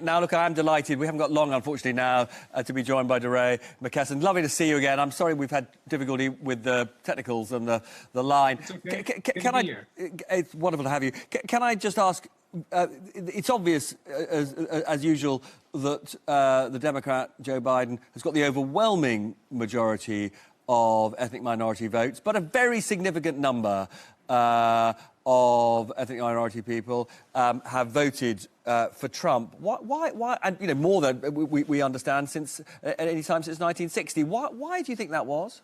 Now, look, I'm delighted. We haven't got long, unfortunately, now to be joined by DeRay Mckesson. Lovely to see you again. I'm sorry we've had difficulty with the technicals and the line. It's okay. It's wonderful to have you. Can I just ask, it's obvious, as usual, that the Democrat, Joe Biden, has got the overwhelming majority of ethnic minority votes, but a very significant number of ethnic minority people have voted for Trump. Why? And you know, more than we understand since any time since 1960. Why do you think that was?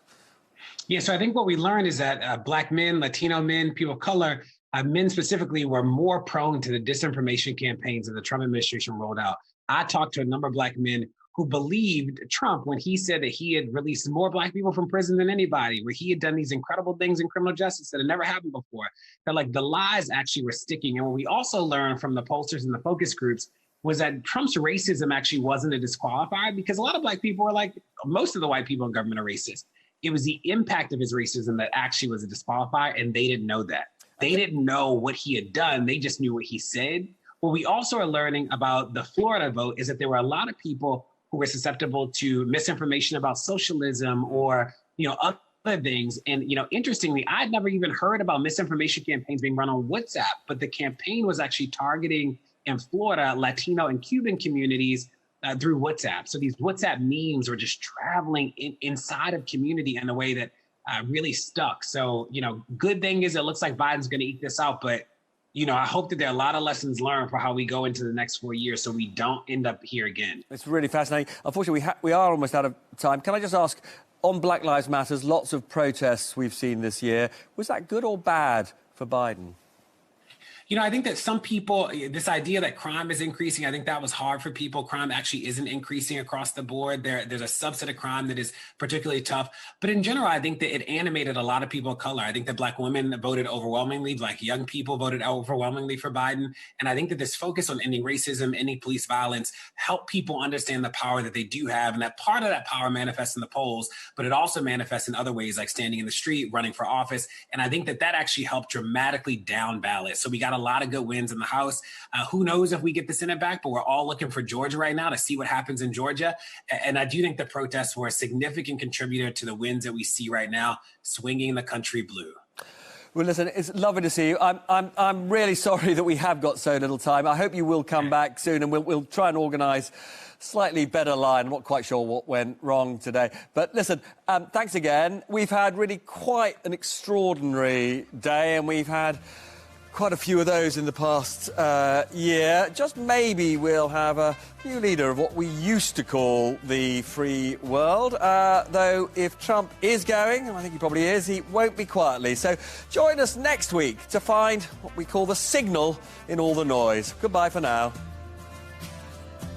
Yeah, so I think what we learned is that Black men, Latino men, people of color, men specifically, were more prone to the disinformation campaigns that the Trump administration rolled out. I talked to a number of Black men who believed Trump when he said that he had released more Black people from prison than anybody, where he had done these incredible things in criminal justice that had never happened before. That like the lies actually were sticking. And what we also learned from the pollsters and the focus groups was that Trump's racism actually wasn't a disqualifier, because a lot of Black people were like, most of the white people in government are racist. It was the impact of his racism that actually was a disqualifier, and they didn't know that. They didn't know what he had done. They just knew what he said. What we also are learning about the Florida vote is that there were a lot of people who were susceptible to misinformation about socialism or, other things. And, interestingly, I'd never even heard about misinformation campaigns being run on WhatsApp, but the campaign was actually targeting in Florida Latino and Cuban communities through WhatsApp. So these WhatsApp memes were just traveling inside of community in a way that really stuck. So, good thing is it looks like Biden's going to eke this out, but I hope that there are a lot of lessons learned for how we go into the next 4 years so we don't end up here again. It's really fascinating. Unfortunately, we are almost out of time. Can I just ask, on Black Lives Matter, lots of protests we've seen this year. Was that good or bad for Biden? I think that some people, this idea that crime is increasing, I think that was hard for people. Crime actually isn't increasing across the board. There's a subset of crime that is particularly tough. But in general, I think that it animated a lot of people of color. I think that Black women voted overwhelmingly, Black young people voted overwhelmingly for Biden. And I think that this focus on ending racism, ending police violence, helped people understand the power that they do have. And that part of that power manifests in the polls, but it also manifests in other ways, like standing in the street, running for office. And I think that actually helped dramatically down ballots. So we got a lot of good wins in the House. Who knows if we get the Senate back, but we're all looking for Georgia right now to see what happens in Georgia. And I do think the protests were a significant contributor to the wins that we see right now, swinging the country blue. Well, listen, it's lovely to see you. I'm really sorry that we have got so little time. I hope you will come back soon, and we'll try and organise slightly better line. I'm not quite sure what went wrong today. But listen, thanks again. We've had really quite an extraordinary day, and we've had quite a few of those in the past year. Just maybe we'll have a new leader of what we used to call the free world. Though if Trump is going, and I think he probably is, he won't be quietly. So join us next week to find what we call the signal in all the noise. Goodbye for now.